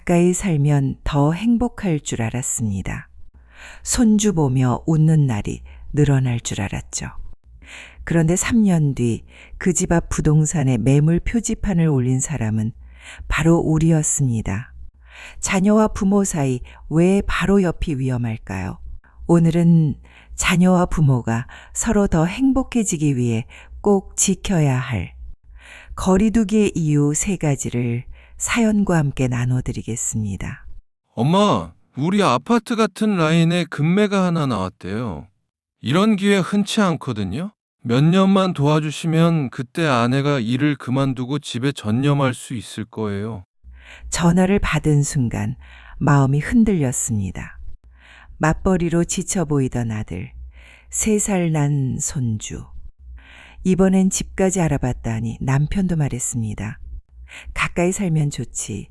가까이 살면 더 행복할 줄 알았습니다. 손주 보며 웃는 날이 늘어날 줄 알았죠. 그런데 3년 뒤 그 집 앞 부동산에 매물 표지판을 올린 사람은 바로 우리였습니다. 자녀와 부모 사이 왜 바로 옆이 위험할까요? 오늘은 자녀와 부모가 서로 더 행복해지기 위해 꼭 지켜야 할 거리두기의 이유 3가지를 사연과 함께 나눠드리겠습니다. 엄마, 우리 아파트 같은 라인에 급매가 하나 나왔대요. 이런 기회 흔치 않거든요. 몇 년만 도와주시면 그때 아내가 일을 그만두고 집에 전념할 수 있을 거예요. 전화를 받은 순간 마음이 흔들렸습니다. 맞벌이로 지쳐 보이던 아들, 3살 난 손주. 이번엔 집까지 알아봤다니 남편도 말했습니다. 가까이 살면 좋지.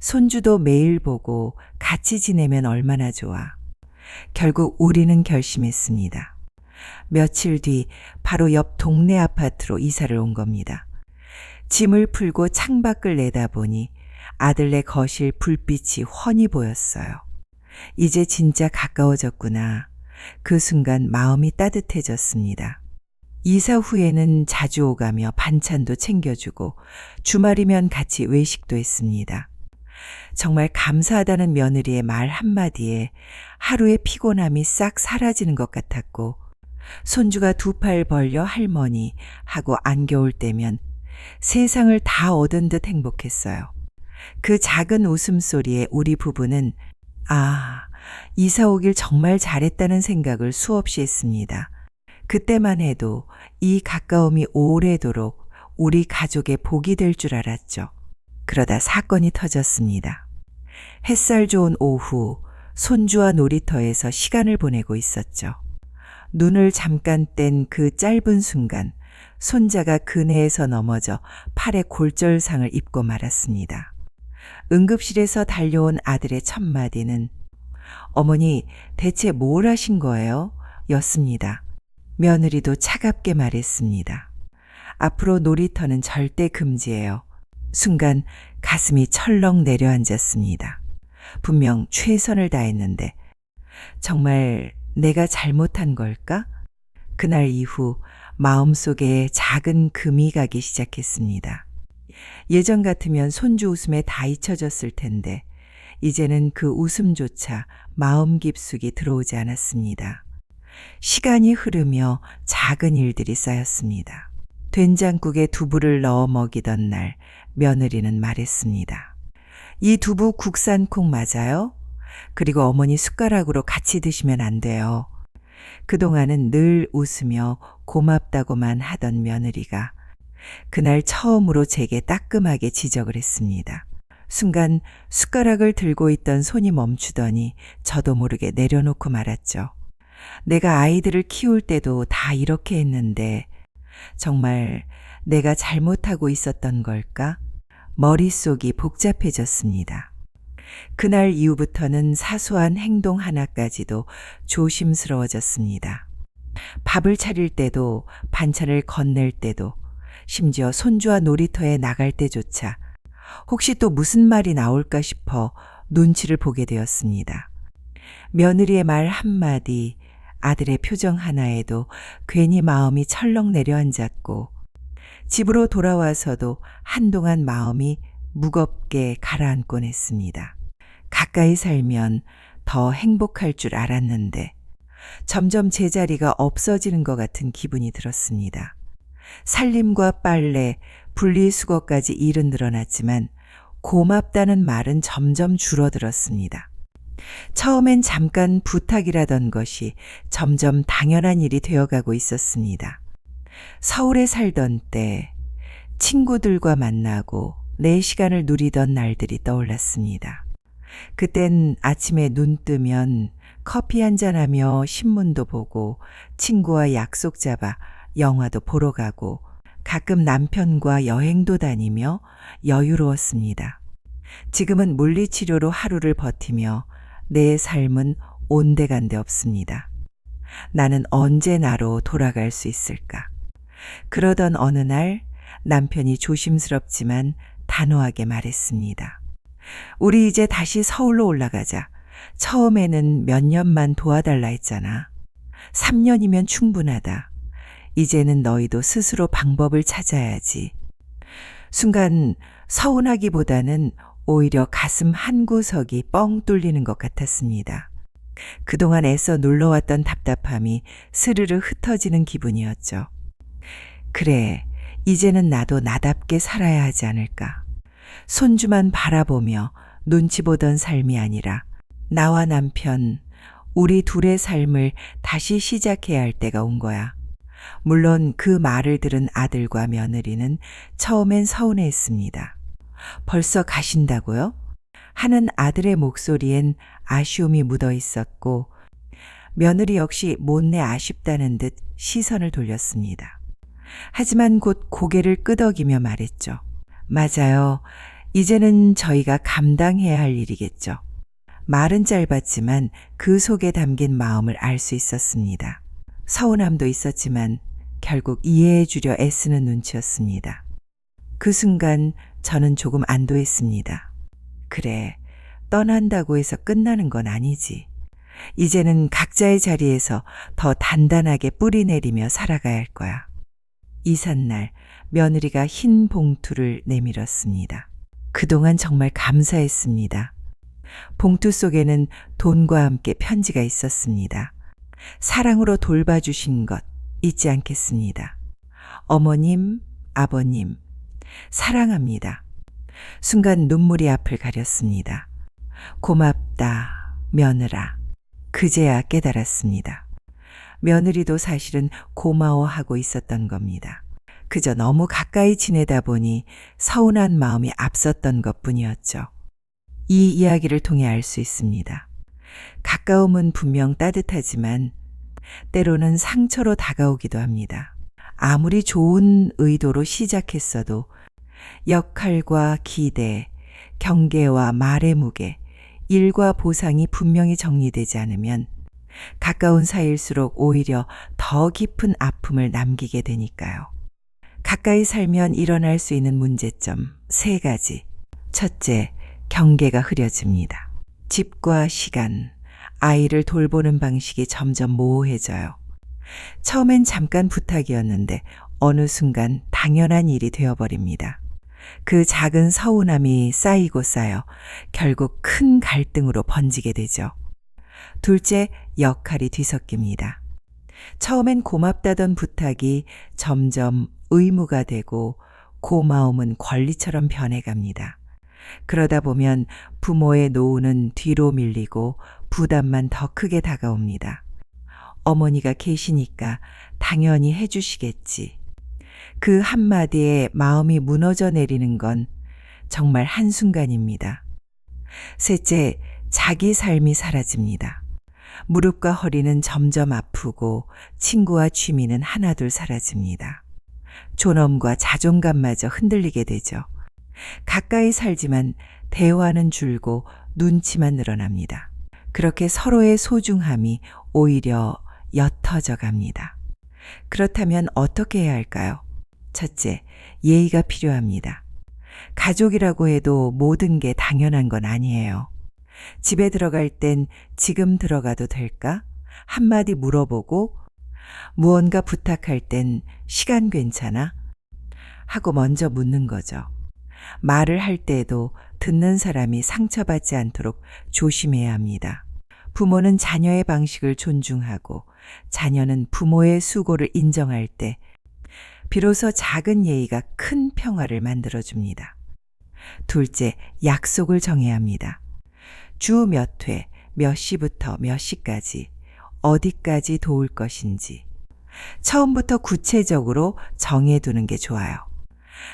손주도 매일 보고 같이 지내면 얼마나 좋아. 결국 우리는 결심했습니다. 며칠 뒤 바로 옆 동네 아파트로 이사를 온 겁니다. 짐을 풀고 창밖을 내다보니 아들네 거실 불빛이 훤히 보였어요. 이제 진짜 가까워졌구나. 그 순간 마음이 따뜻해졌습니다. 이사 후에는 자주 오가며 반찬도 챙겨주고 주말이면 같이 외식도 했습니다. 정말 감사하다는 며느리의 말 한마디에 하루의 피곤함이 싹 사라지는 것 같았고, 손주가 2팔 벌려 할머니 하고 안겨올 때면 세상을 다 얻은 듯 행복했어요. 그 작은 웃음소리에 우리 부부는 이사 오길 정말 잘했다는 생각을 수없이 했습니다. 그때만 해도 이 가까움이 오래도록 우리 가족의 복이 될 줄 알았죠. 그러다 사건이 터졌습니다. 햇살 좋은 오후 손주와 놀이터에서 시간을 보내고 있었죠. 눈을 잠깐 뗀 그 짧은 순간 손자가 그네에서 넘어져 팔에 골절상을 입고 말았습니다. 응급실에서 달려온 아들의 첫 마디는 어머니 대체 뭘 하신 거예요? 였습니다. 며느리도 차갑게 말했습니다. 앞으로 놀이터는 절대 금지예요. 순간 가슴이 철렁 내려앉았습니다. 분명 최선을 다했는데 정말 내가 잘못한 걸까? 그날 이후 마음속에 작은 금이 가기 시작했습니다. 예전 같으면 손주 웃음에 다 잊혀졌을 텐데 이제는 그 웃음조차 마음 깊숙이 들어오지 않았습니다. 시간이 흐르며 작은 일들이 쌓였습니다. 된장국에 두부를 넣어 먹이던 날 며느리는 말했습니다. 이 두부 국산 콩 맞아요? 그리고 어머니 숟가락으로 같이 드시면 안 돼요. 그동안은 늘 웃으며 고맙다고만 하던 며느리가 그날 처음으로 제게 따끔하게 지적을 했습니다. 순간 숟가락을 들고 있던 손이 멈추더니 저도 모르게 내려놓고 말았죠. 내가 아이들을 키울 때도 다 이렇게 했는데 정말 내가 잘못하고 있었던 걸까? 머릿속이 복잡해졌습니다. 그날 이후부터는 사소한 행동 하나까지도 조심스러워졌습니다. 밥을 차릴 때도 반찬을 건넬 때도 심지어 손주와 놀이터에 나갈 때조차 혹시 또 무슨 말이 나올까 싶어 눈치를 보게 되었습니다. 며느리의 말 한마디, 아들의 표정 하나에도 괜히 마음이 철렁 내려앉았고 집으로 돌아와서도 한동안 마음이 무겁게 가라앉곤 했습니다. 가까이 살면 더 행복할 줄 알았는데 점점 제자리가 없어지는 것 같은 기분이 들었습니다. 살림과 빨래, 분리수거까지 일은 늘어났지만 고맙다는 말은 점점 줄어들었습니다. 처음엔 잠깐 부탁이라던 것이 점점 당연한 일이 되어가고 있었습니다. 서울에 살던 때 친구들과 만나고 내 시간을 누리던 날들이 떠올랐습니다. 그땐 아침에 눈 뜨면 커피 한잔하며 신문도 보고 친구와 약속 잡아 영화도 보러 가고 가끔 남편과 여행도 다니며 여유로웠습니다. 지금은 물리치료로 하루를 버티며 내 삶은 온데간데 없습니다. 나는 언제 나로 돌아갈 수 있을까? 그러던 어느 날 남편이 조심스럽지만 단호하게 말했습니다. 우리 이제 다시 서울로 올라가자. 처음에는 몇 년만 도와달라 했잖아. 3년이면 충분하다. 이제는 너희도 스스로 방법을 찾아야지. 순간 서운하기보다는 오히려 가슴 한구석이 뻥 뚫리는 것 같았습니다. 그동안 애써 눌러왔던 답답함이 스르르 흩어지는 기분이었죠. 그래, 이제는 나도 나답게 살아야 하지 않을까. 손주만 바라보며 눈치 보던 삶이 아니라 나와 남편, 우리 둘의 삶을 다시 시작해야 할 때가 온 거야. 물론 그 말을 들은 아들과 며느리는 처음엔 서운해했습니다. 벌써 가신다고요? 하는 아들의 목소리엔 아쉬움이 묻어 있었고 며느리 역시 못내 아쉽다는 듯 시선을 돌렸습니다. 하지만 곧 고개를 끄덕이며 말했죠. 맞아요. 이제는 저희가 감당해야 할 일이겠죠. 말은 짧았지만 그 속에 담긴 마음을 알 수 있었습니다. 서운함도 있었지만 결국 이해해 주려 애쓰는 눈치였습니다. 그 순간 저는 조금 안도했습니다. 그래, 떠난다고 해서 끝나는 건 아니지. 이제는 각자의 자리에서 더 단단하게 뿌리 내리며 살아가야 할 거야. 이삿날 며느리가 흰 봉투를 내밀었습니다. 그동안 정말 감사했습니다. 봉투 속에는 돈과 함께 편지가 있었습니다. 사랑으로 돌봐주신 것 잊지 않겠습니다. 어머님, 아버님, 사랑합니다. 순간 눈물이 앞을 가렸습니다. 고맙다, 며느라. 그제야 깨달았습니다. 며느리도 사실은 고마워하고 있었던 겁니다. 그저 너무 가까이 지내다 보니 서운한 마음이 앞섰던 것뿐이었죠. 이 이야기를 통해 알 수 있습니다. 가까움은 분명 따뜻하지만 때로는 상처로 다가오기도 합니다. 아무리 좋은 의도로 시작했어도 역할과 기대, 경계와 말의 무게, 일과 보상이 분명히 정리되지 않으면 가까운 사이일수록 오히려 더 깊은 아픔을 남기게 되니까요. 가까이 살면 일어날 수 있는 문제점 3가지. 첫째, 경계가 흐려집니다. 집과 시간, 아이를 돌보는 방식이 점점 모호해져요. 처음엔 잠깐 부탁이었는데 어느 순간 당연한 일이 되어버립니다. 그 작은 서운함이 쌓이고 쌓여 결국 큰 갈등으로 번지게 되죠. 둘째, 역할이 뒤섞입니다. 처음엔 고맙다던 부탁이 점점 의무가 되고 고마움은 권리처럼 변해갑니다. 그러다 보면 부모의 노후는 뒤로 밀리고 부담만 더 크게 다가옵니다. 어머니가 계시니까 당연히 해주시겠지. 그 한마디에 마음이 무너져 내리는 건 정말 한순간입니다. 셋째, 자기 삶이 사라집니다. 무릎과 허리는 점점 아프고 친구와 취미는 하나둘 사라집니다. 존엄과 자존감마저 흔들리게 되죠. 가까이 살지만 대화는 줄고 눈치만 늘어납니다. 그렇게 서로의 소중함이 오히려 옅어져 갑니다. 그렇다면 어떻게 해야 할까요? 첫째, 예의가 필요합니다. 가족이라고 해도 모든 게 당연한 건 아니에요. 집에 들어갈 땐 지금 들어가도 될까? 한마디 물어보고 무언가 부탁할 땐 시간 괜찮아? 하고 먼저 묻는 거죠. 말을 할 때에도 듣는 사람이 상처받지 않도록 조심해야 합니다. 부모는 자녀의 방식을 존중하고 자녀는 부모의 수고를 인정할 때 비로소 작은 예의가 큰 평화를 만들어줍니다. 둘째, 약속을 정해야 합니다. 주 몇 회, 몇 시부터 몇 시까지, 어디까지 도울 것인지 처음부터 구체적으로 정해두는 게 좋아요.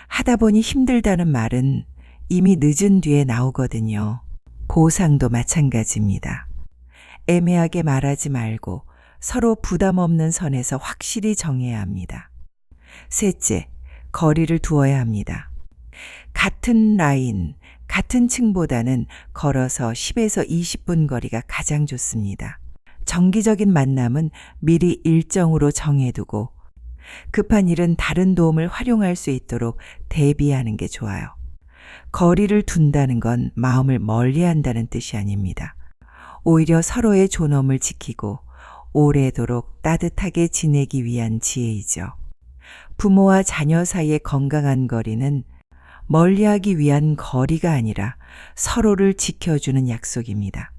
하다 보니 힘들다는 말은 이미 늦은 뒤에 나오거든요. 보상도 마찬가지입니다. 애매하게 말하지 말고 서로 부담 없는 선에서 확실히 정해야 합니다. 셋째, 거리를 두어야 합니다. 같은 라인, 같은 층보다는 걸어서 10에서 20분 거리가 가장 좋습니다. 정기적인 만남은 미리 일정으로 정해두고 급한 일은 다른 도움을 활용할 수 있도록 대비하는 게 좋아요. 거리를 둔다는 건 마음을 멀리한다는 뜻이 아닙니다. 오히려 서로의 존엄을 지키고 오래도록 따뜻하게 지내기 위한 지혜이죠. 부모와 자녀 사이의 건강한 거리는 멀리하기 위한 거리가 아니라 서로를 지켜주는 약속입니다.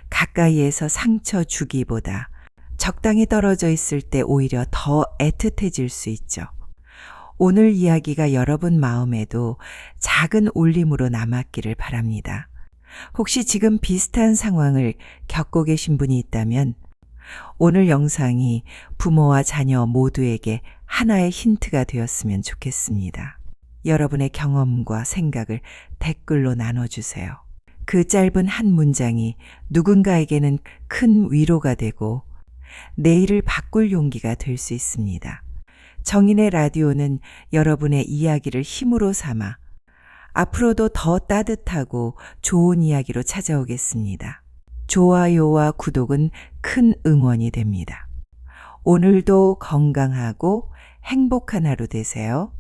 가까이에서 상처 주기보다 적당히 떨어져 있을 때 오히려 더 애틋해질 수 있죠. 오늘 이야기가 여러분 마음에도 작은 울림으로 남았기를 바랍니다. 혹시 지금 비슷한 상황을 겪고 계신 분이 있다면 오늘 영상이 부모와 자녀 모두에게 하나의 힌트가 되었으면 좋겠습니다. 여러분의 경험과 생각을 댓글로 나눠주세요. 그 짧은 한 문장이 누군가에게는 큰 위로가 되고 내일을 바꿀 용기가 될 수 있습니다. 정인의 라디오는 여러분의 이야기를 힘으로 삼아 앞으로도 더 따뜻하고 좋은 이야기로 찾아오겠습니다. 좋아요와 구독은 큰 응원이 됩니다. 오늘도 건강하고 행복한 하루 되세요.